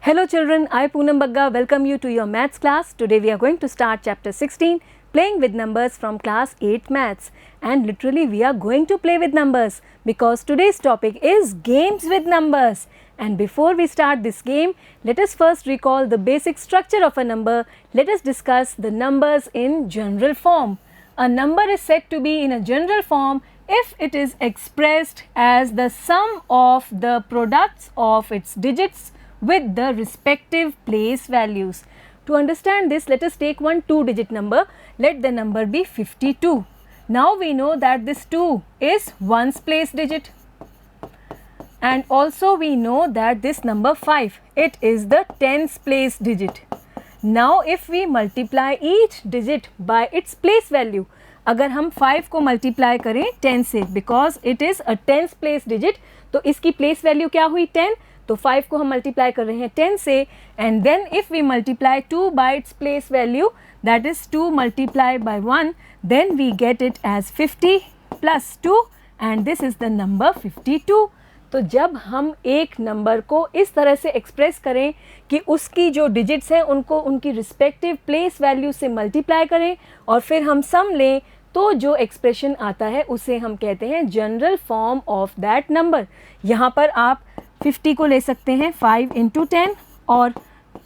Hello children, I Poonam Bagga welcome you to your maths class. Today we are going to start chapter 16, playing with numbers from class 8 maths. And literally we are going to play with numbers because today's topic is games with numbers. And before we start this game, let us first recall the basic structure of a number. Let us discuss the numbers in general form. A number is said to be in a general form if it is expressed as the sum of the products of its digits with the respective place values. To understand this, let us take one 2-digit number. Let the number be 52. Now we know that this 2 is ones place digit, and also we know that this number 5, it is the tens place digit. Now if we multiply each digit by its place value, अगर हम 5 को multiply करें 10 से, because it is a tense place digit, तो इसकी place value क्या हुई 10, तो 5 को हम मल्टीप्लाई कर रहे हैं 10 से, and then if we multiply 2 by its place value, that is 2 multiply by 1, then we get it as 50 plus 2 and this is the number 52. तो जब हम एक नंबर को इस तरह से एक्सप्रेस करें कि उसकी जो डिजिट्स हैं उनको उनकी रिस्पेक्टिव प्लेस वैल्यू से मल्टीप्लाई करें और फिर हम सम लें, तो जो एक्सप्रेशन आता है उसे हम कहते हैं general form of that number. यहाँ पर आप 50 को ले सकते हैं 5 इंटू 10 और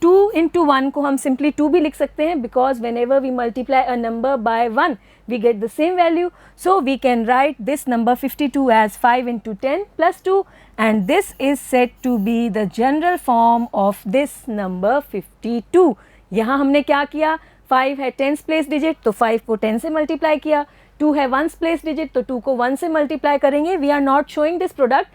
2 इंटू 1 को हम सिंपली 2 भी लिख सकते हैं, because whenever we multiply a number by 1 we get the same value. So we can write this number 52 as 5 into 10 plus 2, and this is said to be the general form of this number 52. यहाँ हमने क्या किया, 5 है tens place digit तो 5 को 10 से multiply किया, 2 है वंस प्लेस डिजिट तो 2 को 1 से मल्टीप्लाई करेंगे. We are not showing this product,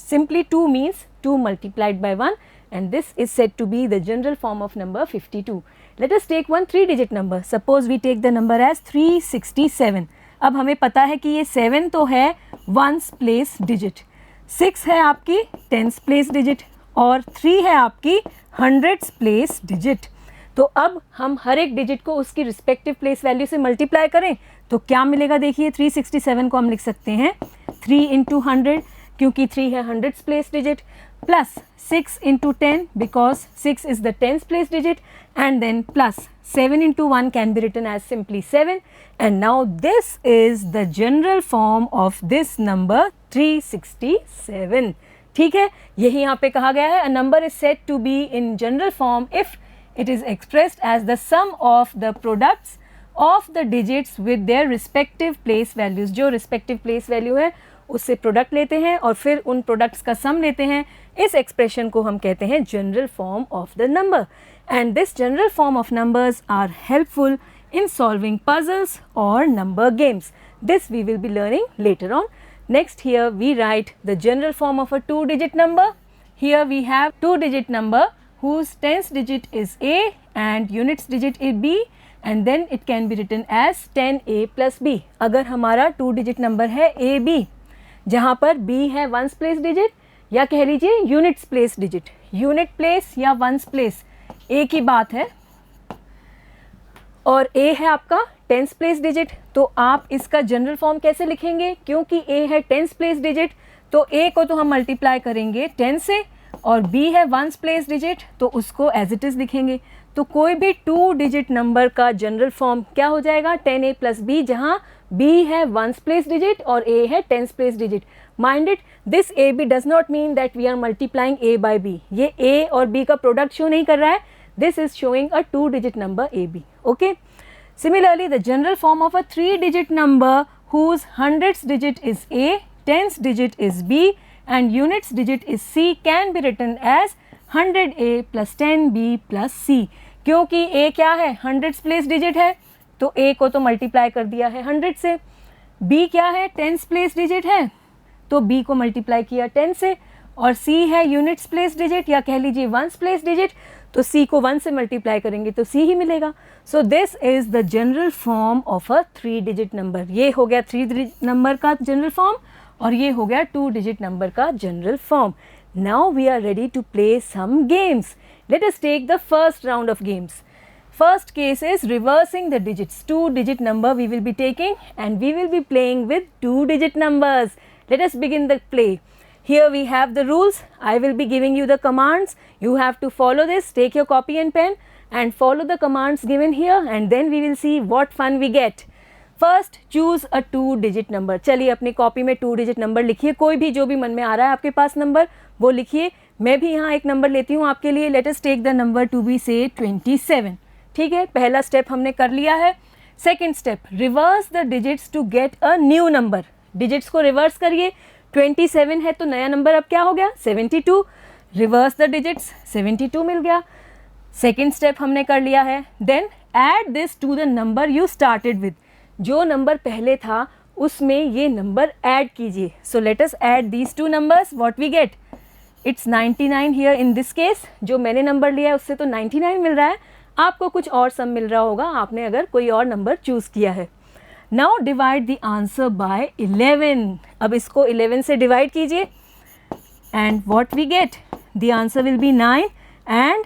simply 2 means 2 multiplied by 1, and this is said to be the general form of number 52. Let us take one 3-digit number. Suppose we take the number as 367. अब हमें पता है कि ये 7 तो है ones place digit, 6 है आपकी टेंस प्लेस डिजिट और 3 है आपकी हंड्रेड्स प्लेस डिजिट. तो अब हम हर एक डिजिट को उसकी रिस्पेक्टिव प्लेस वैल्यू से मल्टीप्लाई करें तो क्या मिलेगा. देखिए 367 को हम लिख सकते हैं 3 इंटू 100, क्योंकि 3 है hundreds place digit, plus 6 into 10 because 6 is the tens place digit, and then plus 7 into 1 can be written as simply 7, and now this is the general form of this number 367. ठीक है, यही यहाँ पे कहा गया है, a number is said to be in general form if it is expressed as the sum of the products of the digits with their respective place values. जो respective place value है उससे प्रोडक्ट लेते हैं और फिर उन products का सम लेते हैं. इस एक्सप्रेशन को हम कहते हैं general form of the number, and this general form of numbers are helpful in solving puzzles और number games. This we will be learning later on. Next here we write the general form of a 2-digit number. Here we have 2-digit number whose tens digit is A and units digit is B, and then it can be written as 10A plus B. अगर हमारा 2-digit number है AB, जहाँ पर B है ones place digit या कह लीजिए units place digit, unit place या वंस प्लेस एक ही बात है, और A है आपका टेंस प्लेस डिजिट, तो आप इसका जनरल फॉर्म कैसे लिखेंगे, क्योंकि A है टेंस प्लेस डिजिट तो A को तो हम मल्टीप्लाई करेंगे 10 से, और B है वंस प्लेस डिजिट तो उसको एज इट इज़ लिखेंगे. तो कोई भी 2-digit नंबर का जनरल फॉर्म क्या हो जाएगा, 10A plus B, जहाँ B है वंस प्लेस डिजिट और A है tens place digit. Mind it, this AB does not mean that we are multiplying A by B. ये A और B का प्रोडक्ट शो नहीं कर रहा है. This is showing a 2-digit number AB. Okay, similarly the general form of a 3-digit number whose hundreds digit is A, tens digit is B and units digit is C can be written as 100A plus 10B plus C. क्योंकि A क्या है, hundreds place digit है तो A को तो multiply कर दिया है 100 से. B क्या है, टेंस प्लेस डिजिट है तो B को मल्टीप्लाई किया 10 से, और C है यूनिट्स प्लेस डिजिट या कह लीजिए वंस प्लेस डिजिट, तो C को 1 से मल्टीप्लाई करेंगे तो C ही मिलेगा. So this is the general form of a 3-digit number. ये हो गया 3-digit नंबर का जनरल फॉर्म और ये हो गया 2-digit नंबर का general form. Now we are ready to play some games. Let us take the first round of games. First case is reversing the digits. 2-digit number we will be taking and we will be playing with 2-digit numbers. Let us begin the play. Here we have the rules. I will be giving you the commands. You have to follow this. Take your copy and pen and follow the commands given here, and then we will see what fun we get. First, choose a 2-digit number. चलिए अपनी copy में 2-digit number लिखिए, कोई भी जो भी मन में आ रहा है आपके पास नंबर वो लिखिए. मैं भी यहाँ एक नंबर लेती हूँ आपके लिए. Let us take the number to be से 27. ठीक है, पहला स्टेप हमने कर लिया है. Second step, reverse the digits to get a new number. Digits को रिवर्स करिए. 27 है तो नया नंबर अब क्या हो गया? 72. रिवर्स द डिजिट्स, 72 मिल गया. सेकेंड स्टेप हमने कर लिया है. Then add this to the number you started with. जो नंबर पहले था उसमें ये नंबर ऐड कीजिए. So let us add these two numbers. What we get? Its 99 here in this case. जो मैंने नंबर लिया है उससे तो 99 मिल रहा है. आपको कुछ और सम मिल रहा होगा आपने अगर कोई और नंबर चूज़ किया है. Now divide the answer by 11. अब इसको 11 से डिवाइड कीजिए and what we get? The answer will be 9 and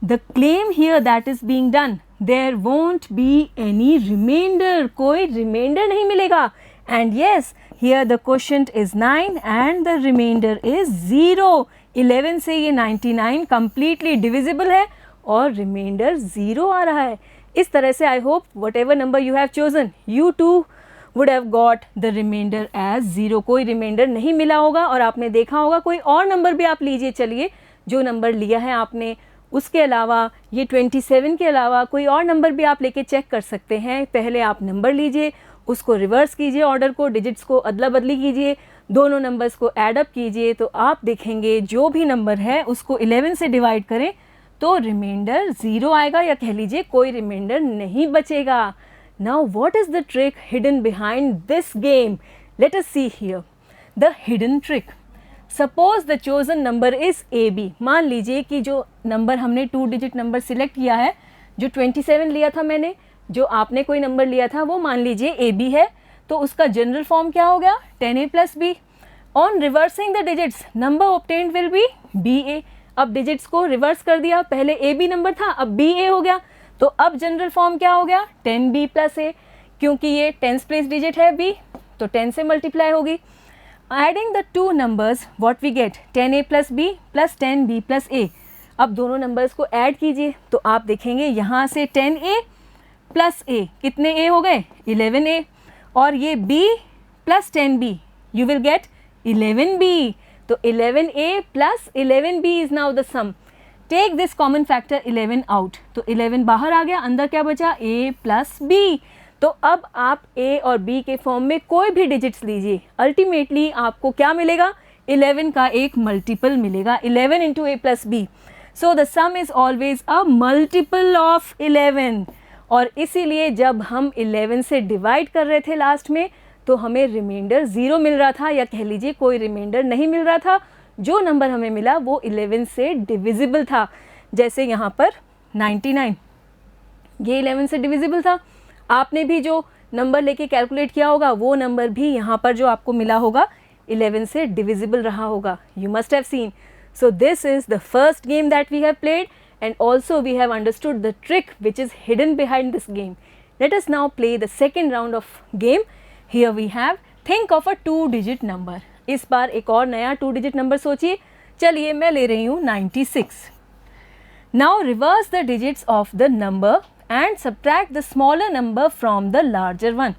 the claim here that is being done, there won't be any remainder. कोई रिमाइंडर नहीं मिलेगा. And yes, here the quotient is 9 and the remainder is 0. 11 से ये 99 completely divisible है और reminder 0 आ रहा है. इस तरह से I hope whatever number you have chosen you too would have got the remainder as 0. कोई रिमाइंडर नहीं मिला होगा और आपने देखा होगा. कोई और नंबर भी आप लीजिए. चलिए, जो नंबर लिया है आपने उसके अलावा ये 27 के अलावा कोई और नंबर भी आप लेके चेक कर सकते हैं. पहले आप नंबर लीजिए, उसको रिवर्स कीजिए, ऑर्डर को, डिजिट्स को अदला बदली कीजिए, दोनों नंबर्स को ऐड अप कीजिए तो आप देखेंगे जो भी नंबर है उसको 11 से डिवाइड करें तो रिमाइंडर 0 आएगा, या कह लीजिए कोई रिमाइंडर नहीं बचेगा. Now what is the trick hidden behind this game? Late us see here the hidden trick. Suppose the chosen number is AB. मान लीजिए कि जो नंबर हमने 2-digit नंबर सिलेक्ट किया है, जो 27 लिया था मैंने, जो आपने कोई नंबर लिया था वो मान लीजिए AB है, तो उसका जनरल फॉर्म क्या हो गया? 10A + B. On reversing the digits number obtained will be BA. अब डिजिट्स को रिवर्स कर दिया, पहले AB नंबर था अब BA हो गया, तो अब जनरल फॉर्म क्या हो गया? 10B + A. क्योंकि ये 10th प्लेस डिजिट है B तो 10 से मल्टीप्लाई होगी. Adding the two numbers what we get? 10A + B + 10B + A. अब दोनों नंबर्स को ऐड कीजिए तो आप देखेंगे यहाँ से 10A + A कितने A हो गए? 11A. और ये B + 10B you will gate 11B. तो 11A + 11B is now the sum. Take this common factor 11 out. तो 11 बाहर आ गया, अंदर क्या बचा? A + B. तो अब आप A और B के फॉर्म में कोई भी डिजिट्स लीजिए, अल्टीमेटली आपको क्या मिलेगा? 11 का एक मल्टीपल मिलेगा. 11 × A + B. So the some is always a multiple of 11. और इसीलिए जब हम 11 से डिवाइड कर रहे थे लास्ट में तो हमें रिमाइंडर 0 मिल रहा था, या कह लीजिए कोई रिमाइंडर नहीं मिल रहा था. जो नंबर हमें मिला वो 11 से डिविजिबल था. जैसे यहाँ पर 99, ये 11 से डिविजिबल था. आपने भी जो नंबर लेके कैलकुलेट किया होगा वो नंबर भी यहाँ पर जो आपको मिला होगा 11 से डिविजिबल रहा होगा. You must have seen. So this is the first game that we have played and also we have understood the trick which is hidden behind this game. Let us now play the second round of game. Here we have think of a 2-digit number. इस बार एक और नया 2-digit number सोचिए. चलिए मैं ले रही हूँ 96. Now reverse the digits of the number and subtract the smaller number from the larger one.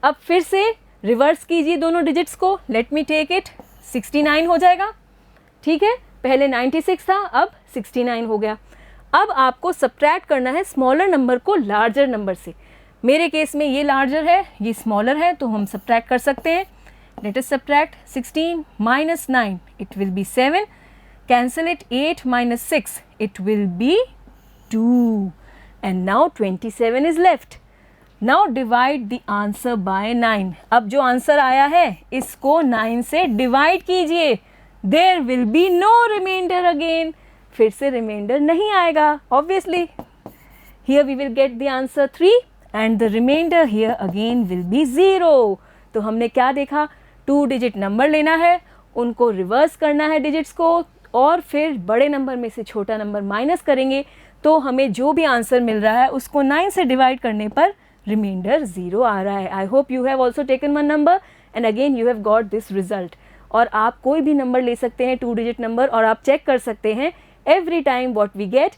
अब फिर से रिवर्स कीजिए दोनों डिजिट्स को. Let me take it. 69 हो जाएगा. ठीक है, पहले 96 था अब 69 हो गया. अब आपको सब्ट्रैक्ट करना है स्मॉलर नंबर को लार्जर नंबर से. मेरे केस में ये लार्जर है, ये स्मॉलर है, तो हम सब्ट्रैक्ट कर सकते हैं. Let us subtract 16 - 9 it will B 7. Cancel it. 8 - 6 it will B 2. And now 27 is left. Now divide the answer bye 9. अब जो आंसर आया है इसको 9 से डिवाइड कीजिए. There will be no remainder again. फिर से रिमाइंडर नहीं आएगा obviously. Here we will get the answer 3 and the remainder here again will be 0. तो हमने क्या देखा? 2-digit नंबर लेना है, उनको रिवर्स करना है डिजिट्स को, और फिर बड़े नंबर में से छोटा नंबर माइनस करेंगे तो हमें जो भी आंसर मिल रहा है उसको 9 से डिवाइड करने पर रिमाइंडर 0 आ रहा है. I hope you have also taken one number and again you have got this result. और आप कोई भी नंबर ले सकते हैं 2 डिजिट नंबर और आप चेक कर सकते हैं every time what we get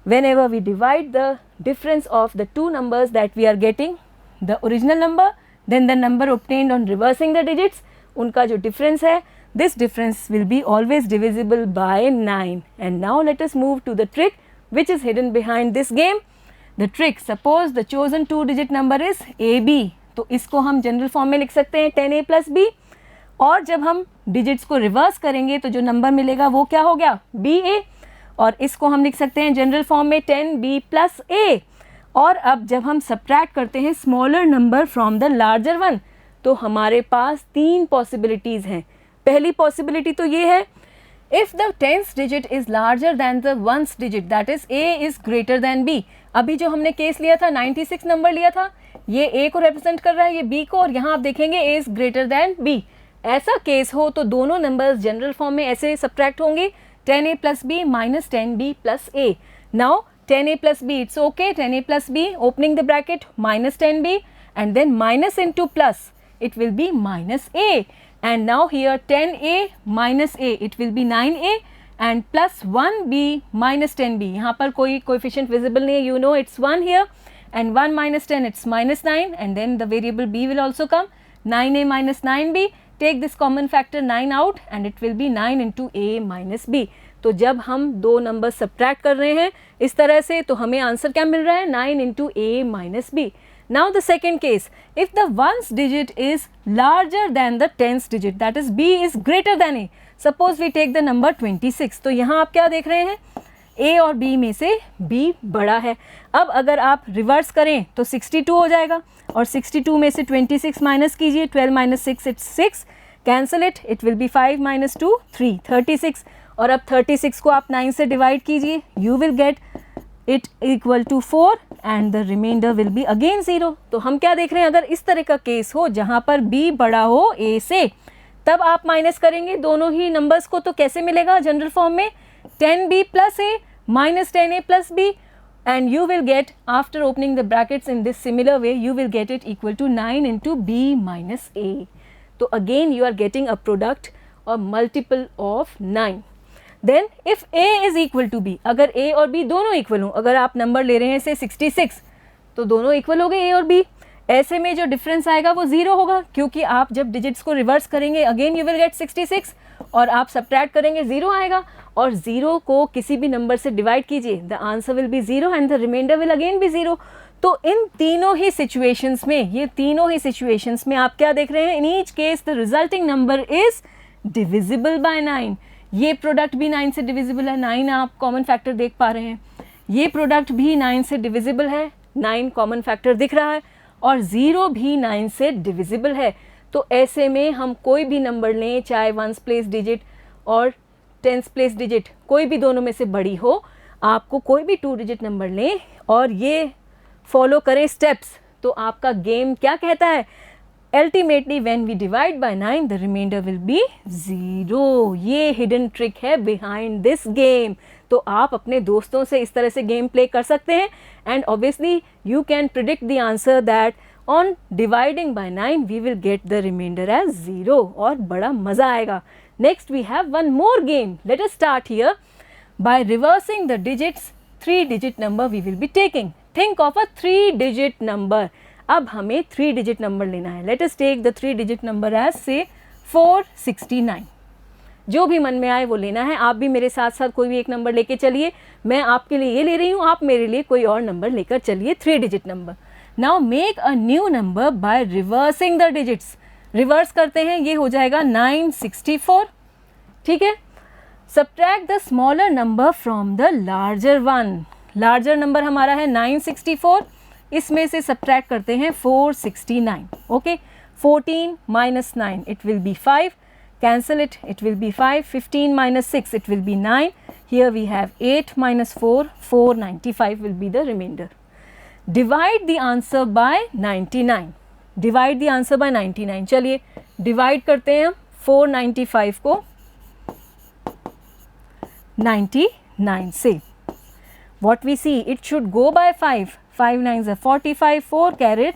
whenever we divide the difference of the two numbers that we are getting, the original number then the number obtained on reversing the digits, उनका जो difference है, this difference will be always divisible by 9. And now let us move to the trick which is hidden behind this game. The trick, suppose the chosen 2 digit number is AB, तो इसको हम general form में लिख सकते हैं 10A plus B, और जब हम डिजिट्स को रिवर्स करेंगे तो जो नंबर मिलेगा वो क्या हो गया BA, और इसको हम लिख सकते हैं जनरल फॉर्म में 10B plus A. और अब जब हम सब्ट्रैक्ट करते हैं smaller number from the larger one तो हमारे पास 3 पॉसिबिलिटीज़ हैं. पहली पॉसिबिलिटी तो ये है, if the 10th digit is larger than the 1st digit that is A is greater then B. अभी जो हमने केस लिया था 96 नंबर लिया था, ये A को रिप्रेजेंट कर रहा है, ये B को, और यहाँ आप देखेंगे A is greater then B. ऐसा केस हो तो दोनों नंबर्स जनरल फॉर्म में ऐसे सब्ट्रैक्ट होंगे 10A plus B minus 10B plus A. Now 10A plus B, it's okay, 10A plus B, opening the bracket, minus 10B, and then minus into plus, it will be minus A. And now here 10A minus A, it will be 9A, and plus 1B minus 10B. यहाँ पर कोई coefficient visible नहीं है, you know it's 1 here, and 1 minus 10, it's minus 9, and then the variable B will also come, 9A minus 9B. Take this common factor 9 out and it will be 9 into A minus B. तो जब हम दो number subtract कर रहे हैं इस तरह से तो हमें आंसर क्या मिल रहा है 9 into A minus B. Now the second case, if the 1st digit is larger than the 10th digit, that is B is greater than A. Suppose we take the number 26. तो यहाँ आप क्या देख रहे हैं, A और B में से B बड़ा है. अब अगर आप रिवर्स करें तो 62 हो जाएगा, और 62 में से 26 माइनस कीजिए, 12 minus 6 it's 6, cancel it, it will B 5 minus 2 3, 36. और अब 36 को आप 9 से डिवाइड कीजिए, you will get it equal to 4 and the remainder will be again 0. तो हम क्या देख रहे हैं, अगर इस तरह का केस हो जहाँ पर B बड़ा हो A से, तब आप माइनस करेंगे दोनों ही नंबर्स को, तो कैसे मिलेगा जनरल फॉर्म में 10B plus A minus 10A plus B, and you will get, after opening the brackets in this similar way, you will get it equal to 9 into B minus A. So again you are getting a product or multiple of 9. Then if A is equal to B, अगर A और B दोनों equal हों, अगर आप number ले रहे हैं से 66 तो दोनों इक्वल हो गए A और B, ऐसे में जो डिफरेंस आएगा वो 0 होगा, क्योंकि आप जब डिजिट्स को रिवर्स करेंगे अगेन यू विल गेट 66 और आप सब्ट्रैक्ट करेंगे 0 आएगा, और 0 को किसी भी नंबर से डिवाइड कीजिए, the answer will be 0 and the remainder will again be 0. तो इन तीनों ही सिचुएशंस में, ये तीनों ही सिचुएशंस में आप क्या देख रहे हैं, इन each case the resulting number is divisible by 9. ये प्रोडक्ट भी 9 से डिविजिबल है, 9 आप कॉमन फैक्टर देख पा रहे हैं, ये प्रोडक्ट भी 9 से डिविजिबल है, 9 कॉमन फैक्टर दिख रहा है, और 0 भी 9 से डिविजिबल है. तो ऐसे में हम कोई भी नंबर लें, चाहे 1th प्लेस डिजिट और 10th प्लेस डिजिट, कोई भी दोनों में से बड़ी हो, आपको कोई भी 2 डिजिट नंबर लें और ये फॉलो करें स्टेप्स, तो आपका गेम क्या कहता है, ultimately when we divide by 9 the remainder will be 0. ये हिडन ट्रिक है बिहाइंड दिस गेम. तो आप अपने दोस्तों से इस तरह से गेम प्ले कर सकते हैं, and obviously you can predict the answer that on dividing by 9 we will get the remainder as 0, और बड़ा मज़ा आएगा. Next we have one more game. Let us start here. By reversing the digits, 3 digit number we will be taking. Think of a 3 digit number. अब हमें 3 digit number लेना है. Let us take the 3 digit number as say 469. जो भी मन में आए वो लेना है. आप भी मेरे साथ साथ कोई भी एक नंबर लेके चलिए. मैं आपके लिए ये ले रही हूँ, आप मेरे लिए कोई और नंबर लेकर चलिए, 3 digit number. Now make a new number by reversing the digits. Reverse करते हैं, ये हो जाएगा 964. ठीक है. Subtract the smaller number from the larger one. Larger number हमारा है 964, इसमें से सब्ट्रैक्ट करते हैं 469. Okay, 14 minus 9 it will be 5, cancel it, it will be 5. 15 minus 6 it will be 9. Here we have 8 minus 4, 495 will be the remainder. Divide the answer by 99. Divide the answer by 99. चलिए divide करते हैं 495 को 99 से. What we see, it should go by 5. 5 9s are 45, 4 carried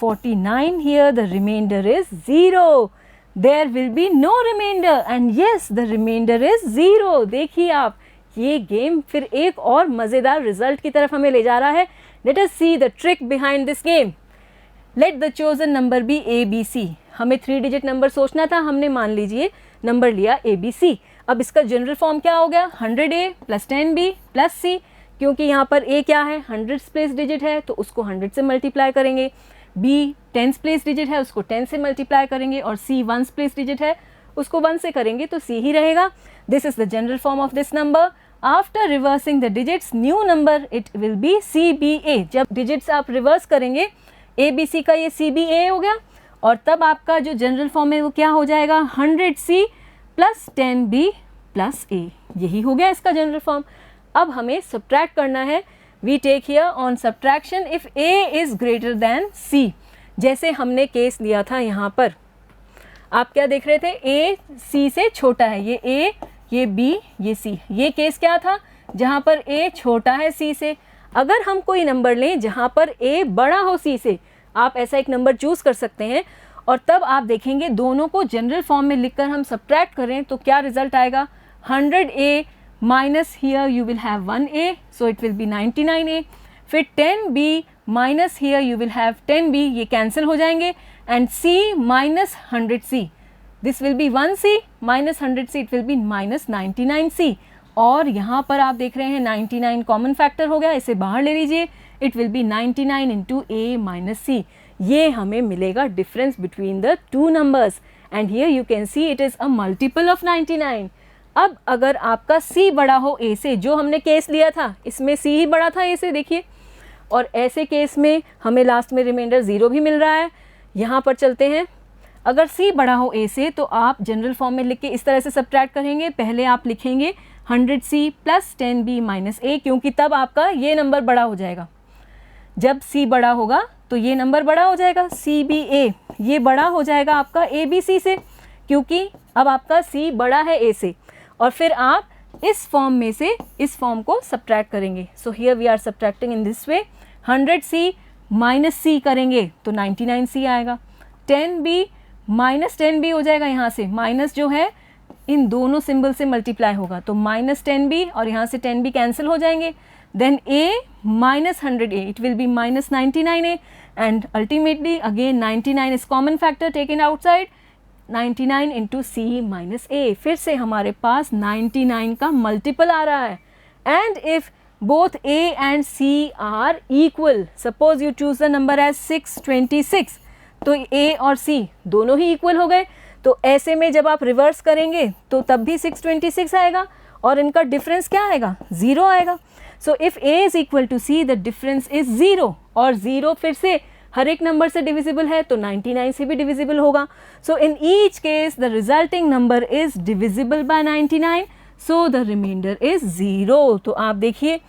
49. Here the remainder is 0. There will be no remainder and yes the remainder is 0। देखिए आप, ये game फिर एक और मज़ेदार रिजल्ट की तरफ हमें ले जा रहा है। Let us see the trick behind this game. Let the chosen number be ABC। हमें 3 डिजिट नंबर सोचना था, हमने मान लीजिए नंबर लिया ABC। अब इसका जनरल फॉर्म क्या हो गया, 100A plus 10B plus C, क्योंकि यहाँ पर A क्या है, 100 प्लेस डिजिट है तो उसको 100 से मल्टीप्लाई करेंगे, B 10 प्लेस डिजिट है उसको 10 से मल्टीप्लाई करेंगे, और C 1 प्लेस डिजिट है उसको 1 से करेंगे तो C ही रहेगा। This is the general form of this number. After reversing the digits new number it will B CBA। जब डिजिट्स आप रिवर्स करेंगे ABC का ये CBA हो गया, और तब आपका जो जनरल फॉर्म है वो क्या हो जाएगा, 100C plus 10B plus A। यही हो गया इसका जनरल फॉर्म। अब हमें सब्ट्रैक्ट करना है। We take here on subtraction if A is greater than C। जैसे हमने केस लिया था यहाँ पर, आप क्या देख रहे थे, A C से छोटा है, ये A, ये B, ये C। ये केस क्या था, जहाँ पर A छोटा है C से। अगर हम कोई नंबर लें जहाँ पर A बड़ा हो C से, आप ऐसा एक नंबर चूज़ कर सकते हैं, और तब आप देखेंगे दोनों को जनरल फॉर्म में लिखकर हम सब्ट्रैक्ट करें तो क्या रिजल्ट आएगा, 100A minus here you will have 1A, so it will B 99A। फिर 10B minus here you will have 10B, ये कैंसिल हो जाएंगे, and C minus 100C, this will be 1C minus 100C, it will be minus 99C। और यहाँ पर आप देख रहे हैं 99 कॉमन फैक्टर हो गया, इसे बाहर ले लीजिए, it will B 99 into A minus C। ये हमें मिलेगा difference between the two numbers, and here you can see it is a multiple of 99। अब अगर आपका C बड़ा हो A से, जो हमने केस लिया था इसमें C ही बड़ा था A से, देखिए, और ऐसे केस में हमें लास्ट में रिमाइंडर 0 भी मिल रहा है। यहाँ पर चलते हैं, अगर C बड़ा हो A से तो आप जनरल फॉर्म में लिख के इस तरह से सब्ट्रैक्ट करेंगे। पहले आप लिखेंगे 100C plus 10B minus A, क्योंकि तब आपका ये नंबर बड़ा हो जाएगा। जब C बड़ा होगा तो ये नंबर बड़ा हो जाएगा, CBA, ये बड़ा हो जाएगा आपका ABC से, क्योंकि अब आपका C बड़ा है A से। और फिर आप इस फॉर्म में से इस फॉर्म को सब्ट्रैक्ट करेंगे। So here we are subtracting in this way, 100C minus C करेंगे तो 99C आएगा, 10B माइनस 10B हो जाएगा, यहाँ से माइनस जो है इन दोनों सिंबल से मल्टीप्लाई होगा तो माइनस 10B, और यहाँ से 10B कैंसिल हो जाएंगे, then A minus 100A, it will be minus 99A, and ultimately again 99 is common factor taken outside, 99 into C minus A। फिर से हमारे पास 99 का मल्टीपल आ रहा है, and if both A and C are equal, suppose you choose the number as 626, तो A और C दोनों ही इक्वल हो गए। तो ऐसे में जब आप रिवर्स करेंगे तो तब भी 626 आएगा, और इनका डिफरेंस क्या आएगा, 0 आएगा। So if A is equal to C the difference is 0, और 0 फिर से हर एक नंबर से डिविजिबल है तो 99 से भी डिविजिबल होगा। So in each case the resulting number is divisible by 99, so the remainder is 0। तो आप देखिए,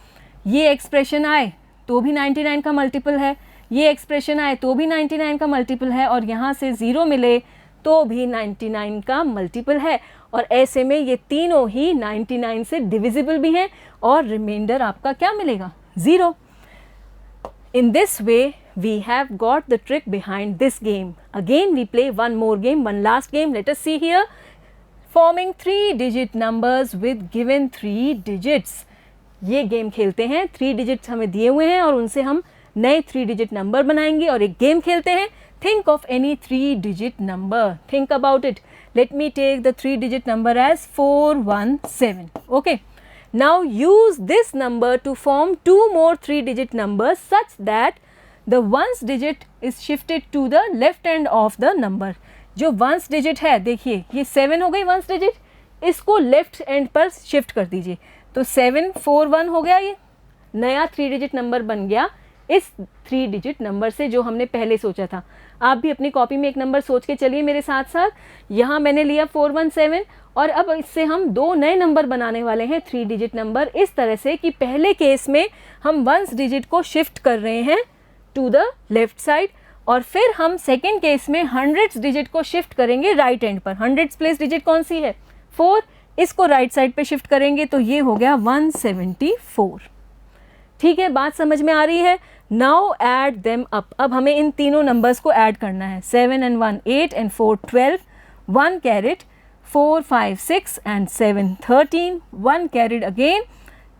ये एक्सप्रेशन आए तो भी 99 का मल्टीपल है, ये एक्सप्रेशन आए तो भी 99 का मल्टीपल है, और यहाँ से 0 मिले तो भी 99 का मल्टीपल है, और ऐसे में ये तीनों ही 99 से डिविजिबल भी हैं, और रिमाइंडर आपका क्या मिलेगा, 0। In this way we have got the trick behind this game. Again we play one more game, one last game. Let us see here. Forming 3-digit numbers with given 3 digits. ये game खेलते हैं, 3 digits हमें दिए हुए हैं और उनसे हम नए 3 डिजिट नंबर बनाएंगे और एक गेम खेलते हैं। Think of any 3-digit number. Think about it. Let me take the 3-digit number as 417. Okay. Now use this number to form 2 more 3-digit numbers such that the ones digit is shifted to the left end of the number. जो ones digit है, देखिए ये 7 हो गई ones digit, इसको left end पर shift कर दीजिए तो 741 हो गया, ये नया 3-digit नंबर बन गया इस 3-digit नंबर से जो हमने पहले सोचा था। आप भी अपनी कॉपी में एक नंबर सोच के चलिए मेरे साथ साथ। यहाँ मैंने लिया 417 और अब इससे हम 2 नए नंबर बनाने वाले हैं 3-digit नंबर, इस तरह से कि पहले केस में हम वंस डिजिट को शिफ्ट कर रहे हैं टू द लेफ्ट साइड और फिर हम सेकेंड केस में हंड्रेड्स डिजिट को शिफ्ट करेंगे राइट एंड पर। हंड्रेड्स प्लेस डिजिट कौन सी है, 4, इसको राइट साइड पे शिफ्ट करेंगे तो ये हो गया 174। ठीक है, बात समझ में आ रही है। Now add them up. अब हमें इन तीनों नंबर्स को ऐड करना है। 7 and 1 8 and 4 12, 1 carried 4, 5, 6 and 7, 13. 1 carried again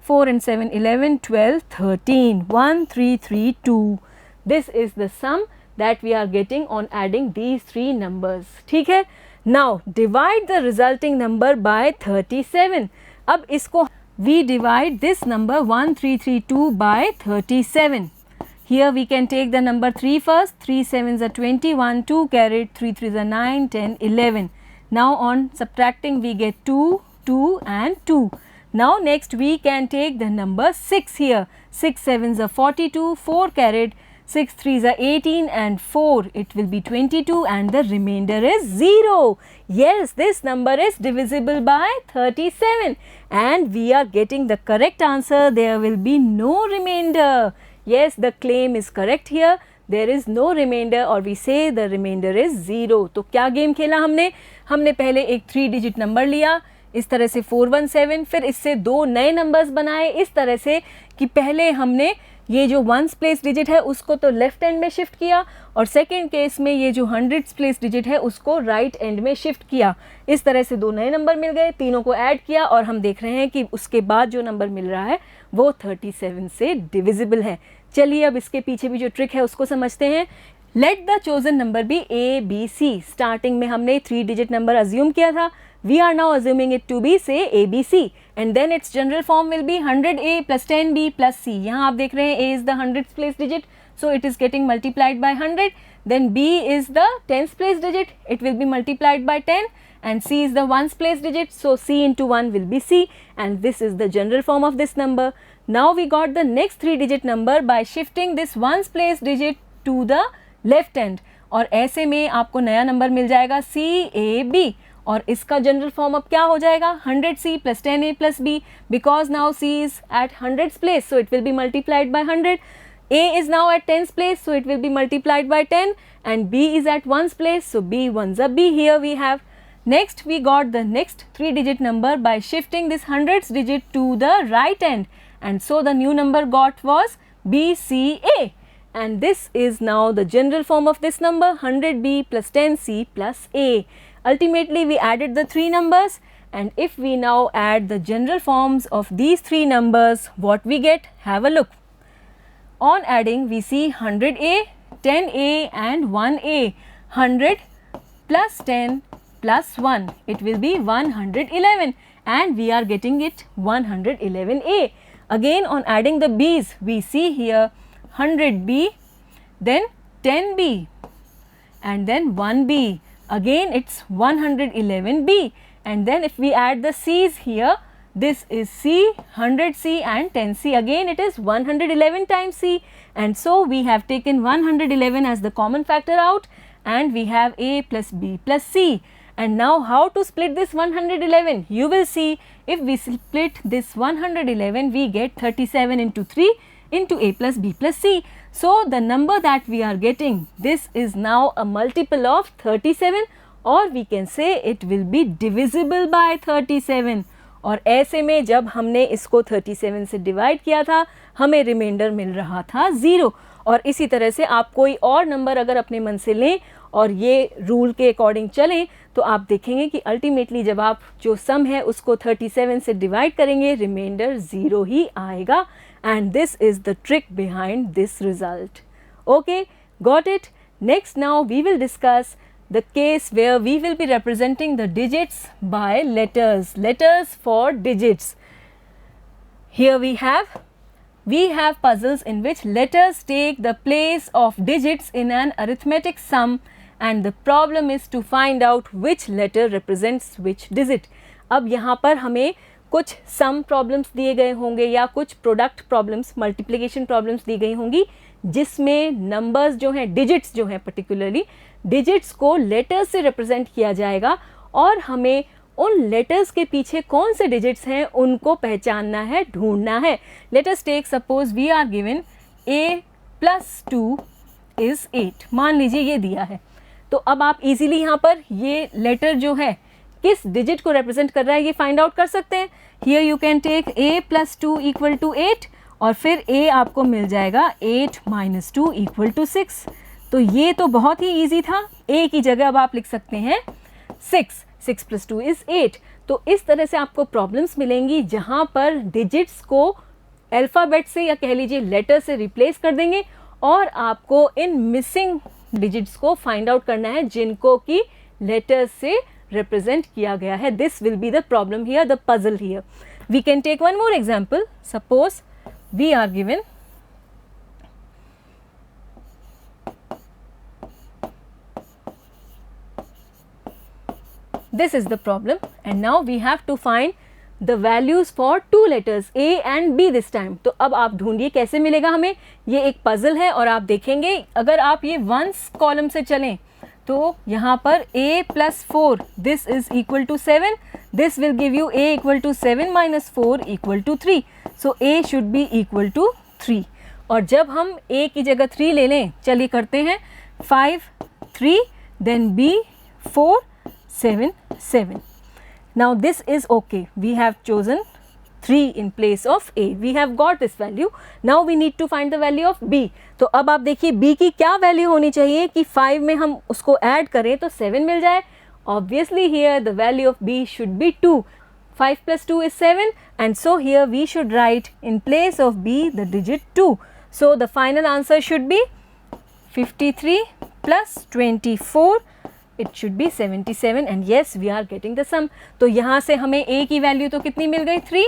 4 and 7, 11, 12, 13. 1, 3, 3, 2. This is the sum that we are getting on adding these three numbers. ठीक है. Now divide the resulting number by 37. अब इसको we divide this number 1332 by 37. Here we can take the number 3 first. 3 7s are 21, 2 carried, 3 3s are 9, 10, 11. Now on subtracting we get 2, 2 and 2. Now next we can take the number 6 here. 6 7s are 42, 4 carried, 6 3s are 18 and 4 it will be 22 and the remainder is 0. Yes, this number is divisible by 37 and we are getting the correct answer. There will be no remainder. Yes, the claim is correct here. There is no remainder or we say the remainder is 0. तो क्या game खेला हमने? हमने पहले एक 3 digit number लिया इस तरह से 417, फिर इससे दो नए नंबर्स बनाए इस तरह से कि पहले हमने ये जो वंस प्लेस डिजिट है उसको तो लेफ्ट एंड में शिफ्ट किया और सेकंड केस में ये जो हंड्रेड्स प्लेस डिजिट है उसको राइट एंड में शिफ्ट किया. इस तरह से दो नए नंबर मिल गए, तीनों को ऐड किया और हम देख रहे हैं कि उसके बाद जो नंबर मिल रहा है वो 37 से डिविजिबल है. चलिए अब इसके पीछे भी जो ट्रिक है उसको समझते हैं. Let the chosen number be A B C. Starting में हमने 3 डिजिट नंबर अज्यूम किया था. We are now assuming it to be say ABC and then its general form will be 100A plus 10B plus C. यहाँ आप देख रहे हैं A is the hundredths place digit, so it is getting multiplied by 100. Then B is the tenths place digit, it will be multiplied by 10 and C is the ones place digit, so C into 1 will be C and this is the general form of this number. Now we got the next 3 digit number by shifting this ones place digit to the left end और ऐसे में आपको नया number मिल जाएगा CAB और इसका general form अब क्या हो जाएगा 100C plus 10A plus B because now C is at 100th place so it will be multiplied by 100. A is now at 10th place so it will be multiplied by 10 and B is at 1's place so B ones are B here we have. Next we got the next 3 digit number by shifting this hundredths digit to the right end and so the new number got was BCA and this is now the general form of this number 100B plus 10C plus A. Ultimately we added the three numbers and if we now add the general forms of these three numbers what we get? Have a look. On adding we see 100A, 10A and 1A. 100 plus 10 plus 1 it will be 111 and we are getting it 111A. Again on adding the B's we see here 100B then 10B and then 1B. Again it's 111B and then if we add the C's here this is C, 100C and 10C. Again it is 111 times C and so we have taken 111 as the common factor out and we have A plus B plus C. And now how to split this 111? You will see if we split this 111 we get 37 into 3 into A plus B plus C. So the number that we are getting this is now a multiple of 37 or we can say it will be divisible by 37 और ऐसे में जब हमने इसको 37 से divide किया था हमें रिमाइंडर मिल रहा था 0 और इसी तरह से आप कोई और नंबर अगर अपने मन से लें और ये रूल के अकॉर्डिंग चलें तो आप देखेंगे कि अल्टीमेटली जब आप जो सम है उसको 37 से डिवाइड करेंगे रिमाइंडर 0 ही आएगा. And this is the trick behind this result. Okay, got it? Next now we will discuss the case where we will be representing the digits by letters, letters for digits. Here we have puzzles in which letters take the place of digits in an arithmetic sum and the problem is to find out which letter represents which digit. अब यहाँ पर हमें कुछ some problems दिए गए होंगे या कुछ प्रोडक्ट प्रॉब्लम्स मल्टीप्लिकेशन प्रॉब्लम्स दी गई होंगी जिसमें नंबर्स जो हैं डिजिट्स जो हैं पर्टिकुलरली डिजिट्स को लेटर्स से रिप्रेजेंट किया जाएगा और हमें उन लेटर्स के पीछे कौन से डिजिट्स हैं उनको पहचानना है, ढूंढना है. Let us take suppose we are given A plus 2 is 8. मान लीजिए ये दिया है तो अब आप इजीली यहाँ पर ये लेटर जो है किस डिजिट को रिप्रेजेंट कर रहा है ये फाइंड आउट कर सकते हैं. Here you can take A plus 2 equal to 8 और फिर A आपको मिल जाएगा 8 minus 2 equal to 6. तो ये तो बहुत ही ईजी था. A की जगह अब आप लिख सकते हैं 6, 6 + 2 is 8। तो इस तरह से आपको प्रॉब्लम्स मिलेंगी जहाँ पर डिजिट्स को अल्फ़ाबेट से या कह लीजिए लेटर से रिप्लेस कर देंगे और आपको इन मिसिंग डिजिट्स को फाइंड आउट करना है जिनको कि लेटर्स से represent किया गया है। This will be the problem here, the puzzle here. We can take one more example. Suppose we are given this is the problem and now we have to find the values for two letters A and B this time. तो अब आप ढूंढिए कैसे मिलेगा हमें। ये एक puzzle है और आप देखेंगे अगर आप ये ones column से चलें तो यहाँ पर a plus 4 this is equal to 7, this will give you a equal to 7 minus 4 equal to 3, so a should be equal to 3। और जब हम a की जगह 3 ले लें, चलिए करते हैं 5 3 then b 4 7 7। Now this is okay, we have chosen 3 in place of a, we have got this value, now we need to find the value of b। तो अब आप देखिए b की क्या वैल्यू होनी चाहिए कि 5 में हम उसको ऐड करें तो 7 मिल जाए। Obviously here the value of b should be 2, 5 plus 2 is 7 and so here we should write in place of b the digit 2, so the final answer should be 53 plus 24, it should be 77 and yes we are getting the sum। तो यहाँ से हमें a की value तो कितनी मिल गई 3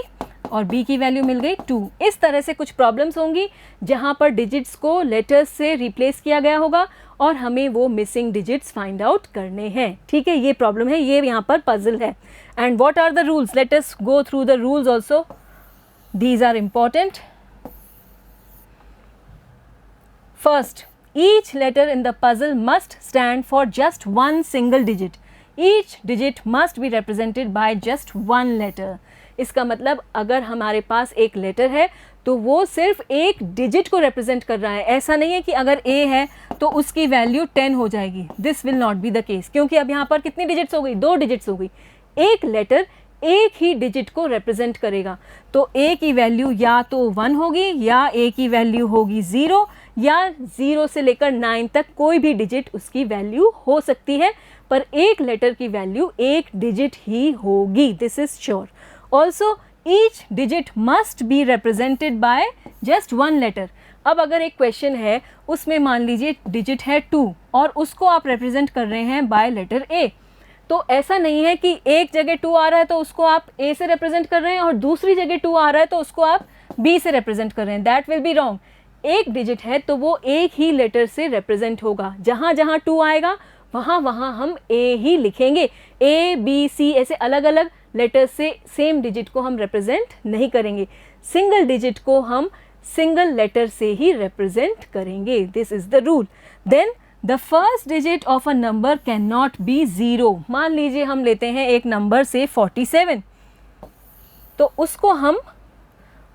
और b की वैल्यू मिल गई 2। इस तरह से कुछ प्रॉब्लम्स होंगी जहाँ पर डिजिट्स को लेटर्स से रिप्लेस किया गया होगा और हमें वो मिसिंग डिजिट्स फाइंड आउट करने हैं। ठीक है, ये प्रॉब्लम है, ये यहाँ पर पजल है। And what are the rules, let us go through the rules also, these are important. First, each letter in the puzzle must stand for just one single digit. Each digit must be represented by just one letter. इसका मतलब अगर हमारे पास एक letter है तो वो सिर्फ एक डिजिट को रिप्रेजेंट कर रहा है। ऐसा नहीं है कि अगर A है तो उसकी वैल्यू 10 हो जाएगी। This will not be the case, क्योंकि अब यहाँ पर कितनी डिजिट्स हो गई, 2 डिजिट्स हो गई। एक लेटर एक ही डिजिट को रिप्रेजेंट करेगा, तो A की वैल्यू या तो 1 होगी या A की वैल्यू होगी 0 या 0 से लेकर 9 तक कोई भी डिजिट उसकी वैल्यू हो सकती है, पर एक लेटर की वैल्यू एक डिजिट ही होगी। This is sure. Also each digit must be represented by just one letter. अब अगर एक क्वेश्चन है उसमें मान लीजिए डिजिट है 2 और उसको आप रिप्रेजेंट कर रहे हैं बाय लेटर A, तो ऐसा नहीं है कि एक जगह 2 आ रहा है तो उसको आप A से रिप्रेजेंट कर रहे हैं और दूसरी जगह 2 आ रहा है तो उसको आप B से रिप्रेजेंट कर रहे हैं। That will be wrong. एक डिजिट है तो वो एक ही लेटर से रिप्रेजेंट होगा। जहाँ जहाँ 2 आएगा वहाँ वहाँ हम A ही लिखेंगे। A, B, C ऐसे अलग अलग लेटर से सेम डिजिट को हम रिप्रेजेंट नहीं करेंगे। सिंगल डिजिट को हम सिंगल लेटर से ही रिप्रेजेंट करेंगे। This is the rule. Then the first digit of a number can not be 0। मान लीजिए हम लेते हैं एक नंबर से 47, तो उसको हम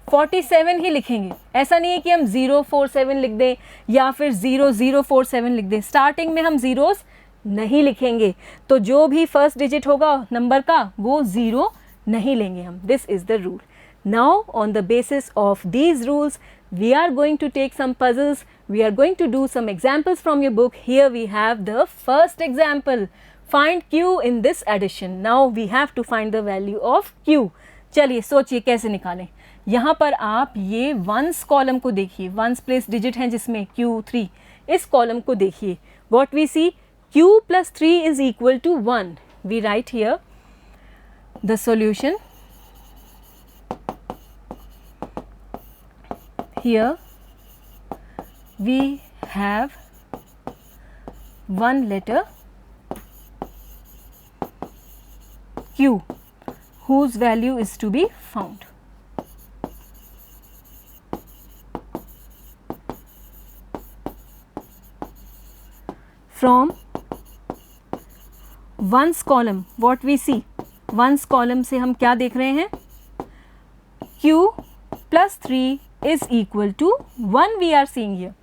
47 ही लिखेंगे। ऐसा नहीं है कि हम 047 लिख दें या फिर 0047 लिख दें। स्टार्टिंग में हम ज़ीरोस नहीं लिखेंगे, तो जो भी फर्स्ट डिजिट होगा नंबर का वो 0 नहीं लेंगे हम। This is the rule. Now on the basis of these rules we are going to take some puzzles. We are going to do some examples from your book. Here we have the first example. Find Q in this addition. Now we have to find the value of Q. चलिए सोचिए कैसे निकालें। यहाँ पर आप ये ones column को देखिए, वंस प्लेस डिजिट हैं जिसमें Q3, इस कॉलम को देखिए। What we see, Q plus 3 is equal to 1. We write here the solution. Here we have one letter Q whose value is to be found. From ones column what we see, ones column से हम क्या देख रहे हैं, Q plus 3 is equal to 1 we are seeing here।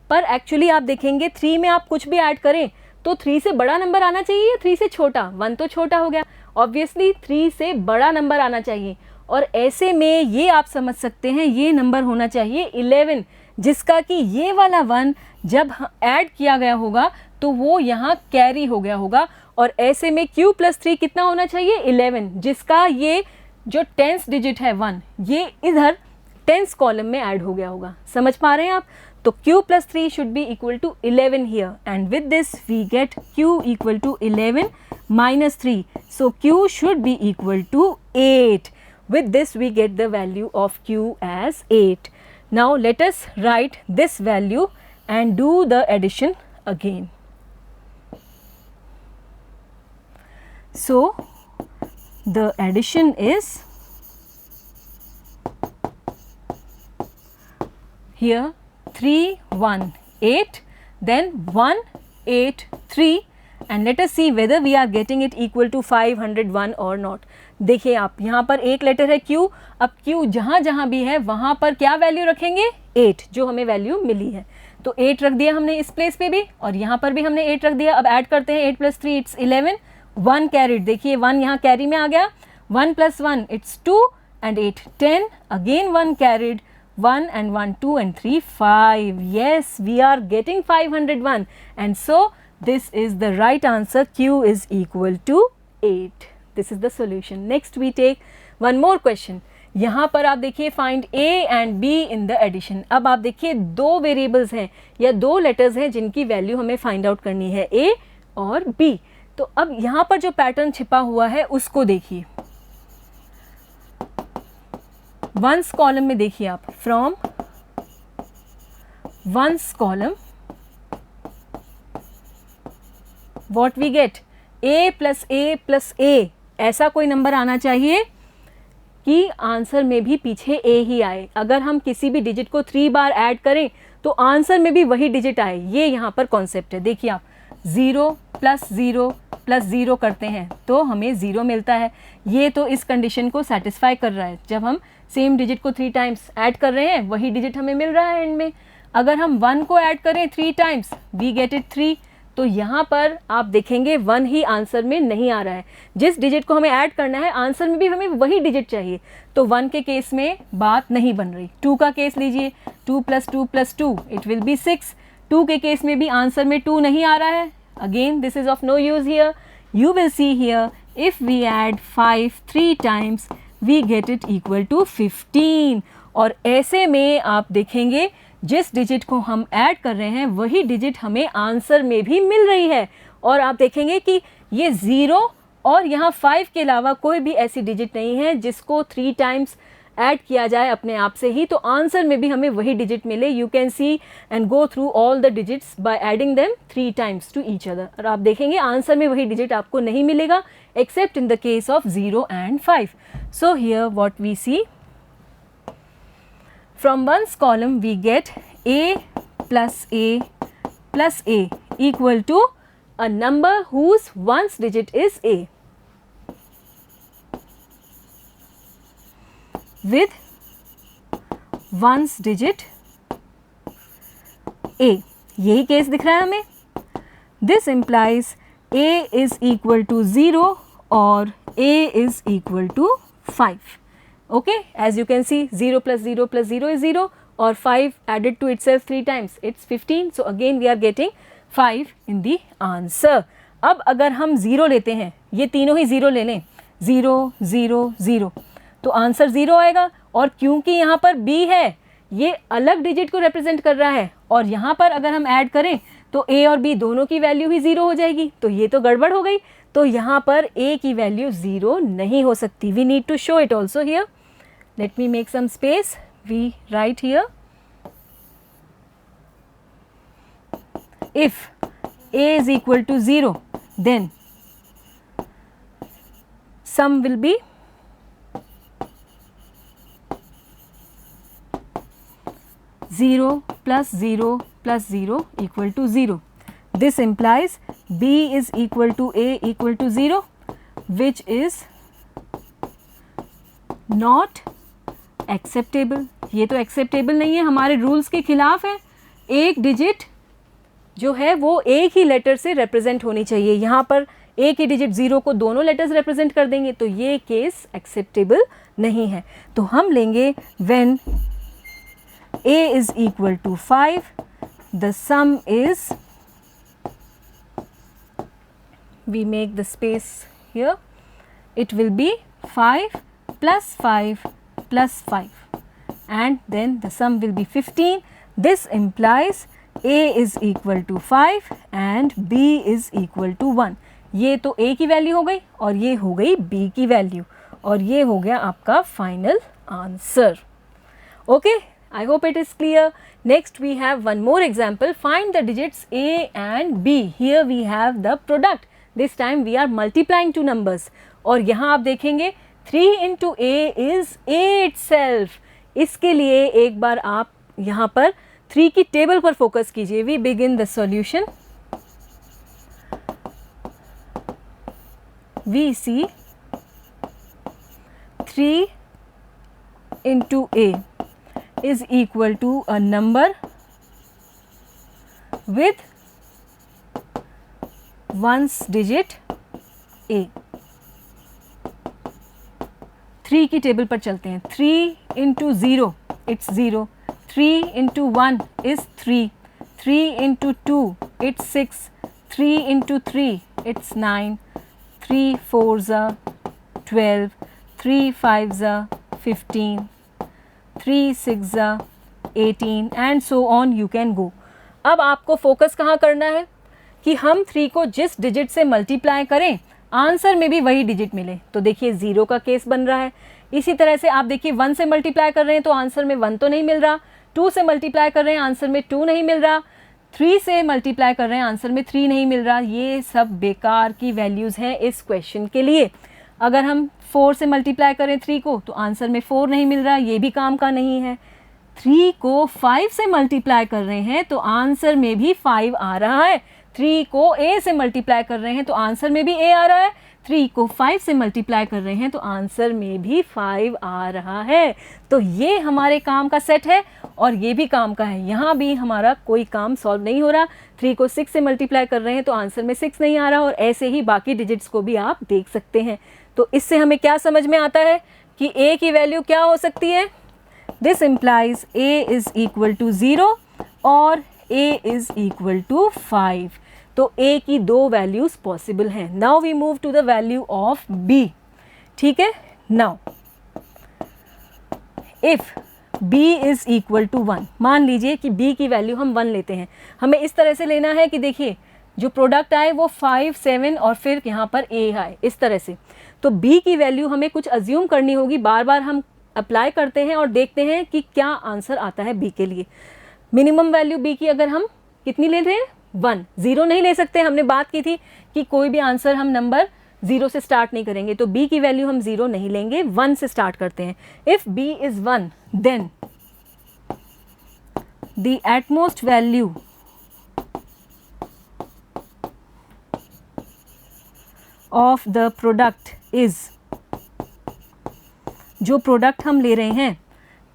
पर actually आप देखेंगे 3 में आप कुछ भी ऐड करें तो 3 से बड़ा नंबर आना चाहिए या 3 से छोटा। 1 तो छोटा हो गया, ऑब्वियसली 3 से बड़ा नंबर आना चाहिए। और ऐसे में ये आप समझ सकते हैं ये नंबर होना चाहिए 11, जिसका कि ये वाला 1 जब ऐड किया गया होगा तो वो यहाँ कैरी हो गया होगा। और ऐसे में q + 3 कितना होना चाहिए 11, जिसका ये जो 10th डिजिट है 1, ये इधर 10th कॉलम में ऐड हो गया होगा। समझ पा रहे हैं आप? तो q + 3 should be equal to 11 here, and with this we get q equal to 11 minus 3. So q should be equal to 8. With this we get the value of q as 8. Now let us write this value and do the addition again. So the addition is here 3 1 8, then 1 8 3, and let us see whether we are getting it equal to 501 or not. देखिए आप, यहाँ पर एक letter है Q, अब Q जहाँ जहाँ भी है वहाँ पर क्या वैल्यू रखेंगे 8, जो हमें वैल्यू मिली है। तो 8 रख दिया हमने इस प्लेस पे भी, और यहाँ पर भी हमने 8 रख दिया। अब ऐड करते हैं 8 + 3 इट्स 11, 1 कैरिड, देखिए 1 यहाँ कैरी में आ गया, 1 + 1 it's 2 and 8 10, again 1 carried, 1 and 1 2 and 3 5. Yes, we are getting 501, and so this is the right answer. Q is equal to 8. This is the solution. Next we take one more question. यहाँ पर आप देखिए find A and B in the addition. अब आप देखिए दो variables हैं या दो लेटर्स हैं जिनकी वैल्यू हमें फाइंड आउट करनी है, A और B. तो अब यहाँ पर जो पैटर्न छिपा हुआ है उसको देखिए। वंस कॉलम में देखिए आप, from ones column what we get A + A, ऐसा कोई नंबर आना चाहिए कि आंसर में भी पीछे A ही आए। अगर हम किसी भी डिजिट को 3 बार ऐड करें तो आंसर में भी वही डिजिट आए, ये यहाँ पर कॉन्सेप्ट है। देखिए आप 0 + 0 + 0 करते हैं तो हमें 0 मिलता है। ये तो इस कंडीशन को सेटिस्फाई कर रहा है। जब हम सेम डिजिट को 3 टाइम्स ऐड कर रहे हैं वही डिजिट हमें मिल रहा है एंड में। अगर हम 1 को ऐड करें 3 टाइम्स वी गेट इट 3। तो यहाँ पर आप देखेंगे 1 ही आंसर में नहीं आ रहा है। जिस डिजिट को हमें ऐड करना है आंसर में भी हमें वही डिजिट चाहिए, तो 1 के केस में बात नहीं बन रही। 2 का केस लीजिए, 2 + 2 + 2 इट विल बी 6। 2 के केस में भी आंसर में 2 नहीं आ रहा है। Again this is of no use here. You will see here if we add 5 3 times we get it equal to 15। और ऐसे में आप देखेंगे जिस डिजिट को हम ऐड कर रहे हैं वही डिजिट हमें आंसर में भी मिल रही है। और आप देखेंगे कि ये 0 और यहाँ 5 के अलावा कोई भी ऐसी डिजिट नहीं है जिसको 3 टाइम्स ऐड किया जाए अपने आप से ही तो आंसर में भी हमें वही डिजिट मिले। You can see and go through all the digits by adding them 3 times to each other. और आप देखेंगे आंसर में वही डिजिट आपको नहीं मिलेगा except in the case of 0 and 5। So here what we see, from ones column we get A + A equal to a number whose ones digit is A with ones digit A। यही case दिख रहा है हमें। This implies A is equal to 0 और A is equal to 5। Okay, as you can see 0 + 0 + 0 is 0 or 5 added to itself 3 times it's 15। So again we are getting 5 in the answer। अब अगर हम 0 लेते हैं, ये तीनों ही 0 ले लें, 0 0 0, तो आंसर 0 आएगा। और क्योंकि यहाँ पर B है ये अलग डिजिट को रिप्रेजेंट कर रहा है और यहाँ पर अगर हम ऐड करें तो A और B दोनों की वैल्यू ही 0 हो जाएगी, तो ये तो गड़बड़ हो गई। तो यहाँ पर A की वैल्यू 0 नहीं हो सकती। We need to show it also here. Let me make some space. We write here if A is equal to 0 then sum will be 0 + 0 + 0 equal to 0। This implies B is equal to A equal to 0 which is not acceptable। ये तो acceptable नहीं है, हमारे rules के खिलाफ है। एक digit जो है वो एक ही लेटर से रिप्रेजेंट होनी चाहिए। यहाँ पर एक ही डिजिट 0 को दोनों लेटर्स रिप्रेजेंट कर देंगे तो ये केस एक्सेप्टेबल नहीं है। तो हम लेंगे when A is equal to 5 the sum is we make the space here. It will be 5 plus 5 plus 5 and then the sum will be 15. This implies A is equal to 5 and B is equal to 1. ये तो A की value हो गई और ये हो गई B की वैल्यू और ये हो गया आपका final answer. Okay, I hope it is clear. Next we have one more example. Find the digits A and B. Here we have the product. This time we are multiplying two numbers. और यहाँ आप देखेंगे 3 into A is A itself. इसके लिए एक बार आप यहाँ पर 3 की टेबल पर फोकस कीजिए. We begin the solution. We see 3 into A is equal to a number with ones digit A. 3 की टेबल पर चलते हैं. 3 into 0 it's 0. 3 into 1 is 3. 3 into 2 it's 6. 3 into 3 it's 9. 3 4s are 12. 3 5s are 15. 3 6 are 18 and so on you can go. अब आपको focus कहाँ करना है कि हम 3 को जिस डिजिट से मल्टीप्लाई करें आंसर में भी वही डिजिट मिले. तो देखिए 0 का केस बन रहा है. इसी तरह से आप देखिए 1 से मल्टीप्लाई कर रहे हैं तो आंसर में 1 तो नहीं मिल रहा. 2 से मल्टीप्लाई कर रहे हैं आंसर में 2 नहीं मिल रहा. 3 से मल्टीप्लाई कर रहे हैं आंसर में 3 नहीं मिल रहा. ये सब बेकार की वैल्यूज़ हैं इस क्वेश्चन के लिए. अगर हम 4 से मल्टीप्लाई करें 3 को तो आंसर में 4 नहीं मिल रहा, ये भी काम का नहीं है. 3 को 5 से मल्टीप्लाई कर रहे हैं तो आंसर में भी 5 आ रहा है. 3 को A से मल्टीप्लाई कर रहे हैं तो आंसर में भी A आ रहा है. 3 को 5 से मल्टीप्लाई कर रहे हैं तो आंसर में भी 5 आ रहा है. तो ये हमारे काम का सेट है और ये भी काम का है. यहाँ भी हमारा कोई काम सॉल्व नहीं हो रहा. 3 को 6 से मल्टीप्लाई कर रहे हैं तो आंसर में 6 नहीं आ रहा और ऐसे ही बाकी डिजिट्स को भी आप देख सकते हैं. तो इससे हमें क्या समझ में आता है कि A की वैल्यू क्या हो सकती है. This implies A is equal to 0 और A इज इक्वल टू 5. तो A की दो वैल्यूज पॉसिबल हैं. Now we move to the value of B. ठीक है. Now if B is equal to 1, मान लीजिए कि B की वैल्यू हम 1 लेते हैं. हमें इस तरह से लेना है कि देखिए जो प्रोडक्ट आए वो 5 7 और फिर यहाँ पर A आए इस तरह से. तो B की वैल्यू हमें कुछ अज्यूम करनी होगी. बार बार हम अप्लाई करते हैं और देखते हैं कि क्या आंसर आता है B के लिए. मिनिमम वैल्यू B की अगर हम कितनी ले रहे हैं 1. 0 नहीं ले सकते. हमने बात की थी कि कोई भी आंसर हम नंबर 0 से स्टार्ट नहीं करेंगे. तो B की वैल्यू हम 0 नहीं लेंगे, 1 से स्टार्ट करते हैं. If B is 1 then the at most value of the product is, जो प्रोडक्ट हम ले रहे हैं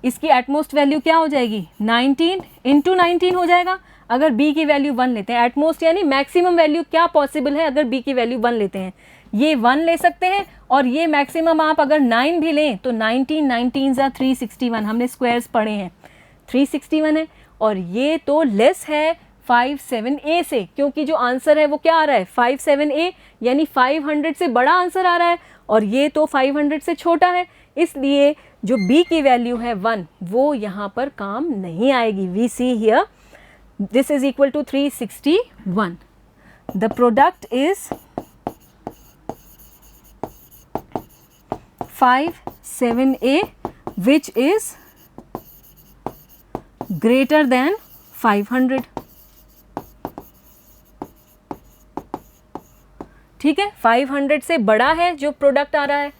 इसकी एटमोस्ट वैल्यू क्या हो जाएगी 19 इंटू 19 हो जाएगा. अगर B की वैल्यू 1 लेते हैं, एटमोस्ट यानी मैक्सिमम वैल्यू क्या पॉसिबल है अगर B की वैल्यू 1 लेते हैं, ये 1 ले सकते हैं. और ये मैक्सिमम आप अगर 9 भी लें तो 19 19 ज़ा 361, हमने स्क्वायर्स पढ़े हैं 361 है. और ये तो लेस है 57A से, क्योंकि जो आंसर है वो क्या आ रहा है 57A, यानी 500 से बड़ा आंसर आ रहा है और ये तो 500 से छोटा है. इसलिए जो B की वैल्यू है 1 वो यहाँ पर काम नहीं आएगी. We see here this is equal to 361. The product is 57A which is greater than 500. ठीक है, 500 से बड़ा है जो प्रोडक्ट आ रहा है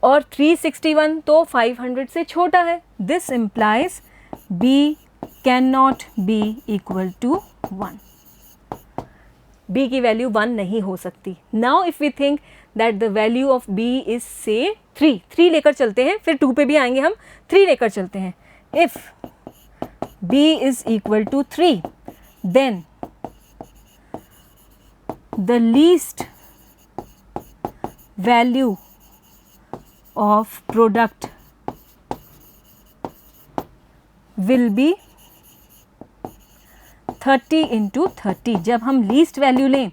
और 361 तो 500 से छोटा है. This implies B can not be equal to 1. B की वैल्यू 1 नहीं हो सकती. Now if we think that the value of B is से 3 लेकर चलते हैं, फिर 2 पे भी आएंगे हम. 3 लेकर चलते हैं. If B is equal to 3 then the least value of product will be 30 into 30. जब हम लीस्ट वैल्यू लें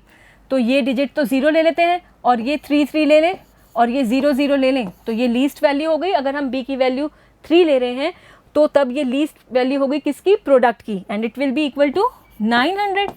तो ये डिजिट तो 0 ले लेते हैं और ये 3 3 ले लें और ये 0 0 ले लें, तो ये लीस्ट वैल्यू हो गई। अगर हम b की वैल्यू 3 ले रहे हैं तो तब ये लीस्ट वैल्यू हो गई किसकी, प्रोडक्ट की, and it will be equal to 900,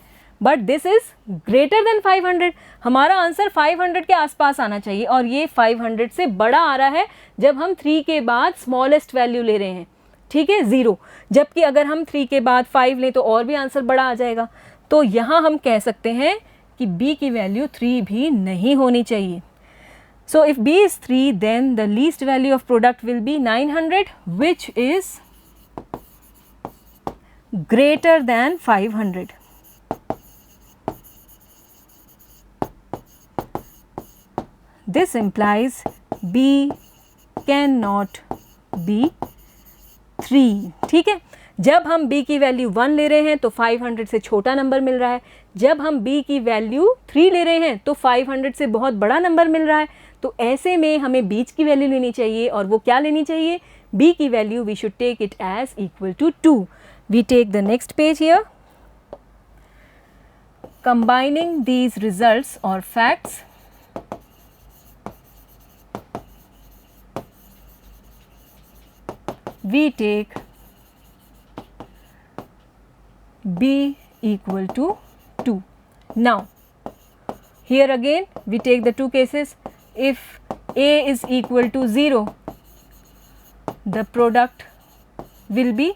but this is greater than 500। हमारा आंसर 500 के आसपास आना चाहिए और ये 500 से बड़ा आ रहा है जब हम 3 के बाद स्मॉलेस्ट वैल्यू ले रहे हैं, ठीक है, 0। जबकि अगर हम 3 के बाद 5 लें तो और भी आंसर बड़ा आ जाएगा। तो यहाँ हम कह सकते हैं कि b की वैल्यू 3 भी नहीं होनी चाहिए। So if b is 3, then the least value of product will be 900, which is greater than 500. This implies b cannot be 3, ठीक है। जब हम b की वैल्यू 1 ले रहे हैं तो 500 से छोटा नंबर मिल रहा है, जब हम b की वैल्यू 3 ले रहे हैं तो 500 से बहुत बड़ा नंबर मिल रहा है। तो ऐसे में हमें बीच की वैल्यू लेनी चाहिए, और वो क्या लेनी चाहिए, b की value we should take it as equal to 2। We take the next page here. Combining these results और facts, we take b equal to 2. Now here again we take the two cases. If a is equal to 0, the product will be,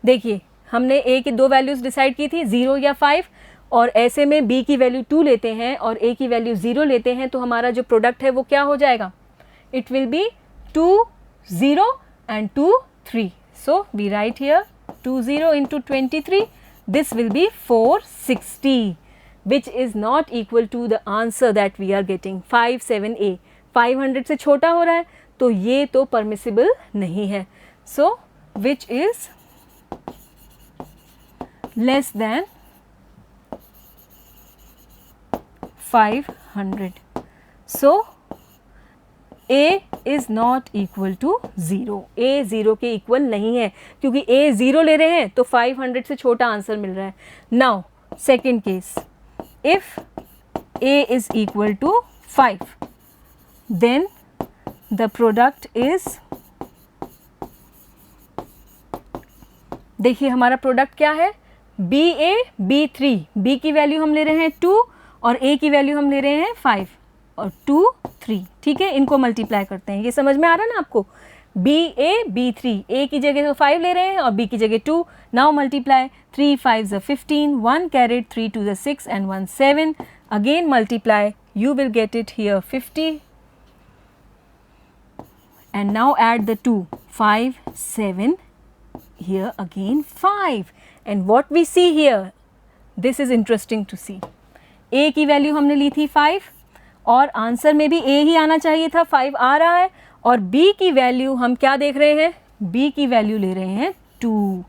देखिए हमने a की दो values decide की थी, 0 या 5, और ऐसे में b की वैल्यू 2 लेते हैं और a की वैल्यू 0 लेते हैं, तो हमारा जो प्रोडक्ट है वो क्या हो जाएगा, it will be 2 0 and 2 3. So we write here 20 into 23, this will be 460, which is not equal to the answer that we are getting 57a. 500 से छोटा हो रहा है तो ये तो permissible नहीं है. So which is less than 500. So a is not equal to 0. a 0 के इक्वल नहीं है क्योंकि a 0 ले रहे हैं तो 500 से छोटा आंसर मिल रहा है. Now second case, if a is equal to 5, then the product is, देखिए हमारा प्रोडक्ट क्या है, ba b3. b की वैल्यू हम ले रहे हैं 2 और a की वैल्यू हम ले रहे हैं 5 और 2 3. ठीक है, इनको मल्टीप्लाई करते हैं. ये समझ में आ रहा है ना आपको, ba b3, a की जगह तो 5 ले रहे हैं और b की जगह 2. Now multiply, 3 5 15, 1 carried, 3 2 6 and 1 7. Again multiply, you will get it here 50. And now add the 2, 5 7, here again 5. And what we see here, this is interesting to see. a की वैल्यू हमने ली थी 5 और आंसर में भी a ही आना चाहिए था, 5 आ रहा है. और b की वैल्यू हम क्या देख रहे हैं, b की वैल्यू ले रहे हैं 2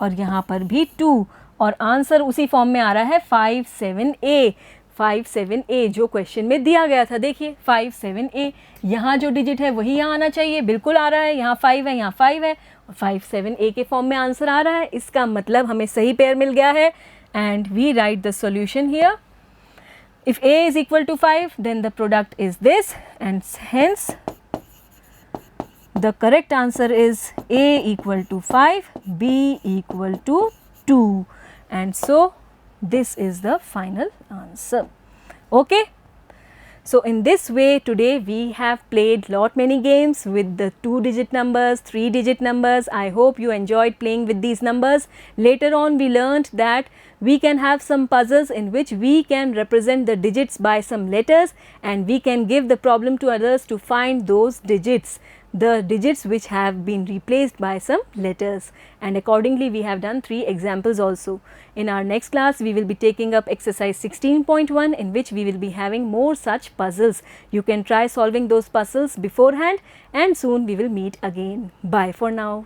और यहाँ पर भी 2 और आंसर उसी फॉर्म में आ रहा है 57a. 57a जो क्वेश्चन में दिया गया था. देखिए 57a, यहाँ जो डिजिट है वही यहाँ आना चाहिए, बिल्कुल आ रहा है. यहाँ 5 है, यहाँ 5 है और 57a के फॉर्म में आंसर आ रहा है. इसका मतलब हमें सही पेयर मिल गया है. And we write the solution here. If a is equal to 5, then the product is this, and hence the correct answer is a equal to 5, b equal to 2, and so this is the final answer. Okay. So in this way today we have played lot many games with the 2-digit numbers, 3-digit numbers. I hope you enjoyed playing with these numbers. Later on we learned that we can have some puzzles in which we can represent the digits by some letters and we can give the problem to others to find those digits, the digits which have been replaced by some letters, and accordingly we have done 3 examples also. In our next class we will be taking up exercise 16.1 in which we will be having more such puzzles. You can try solving those puzzles beforehand and soon we will meet again. Bye for now.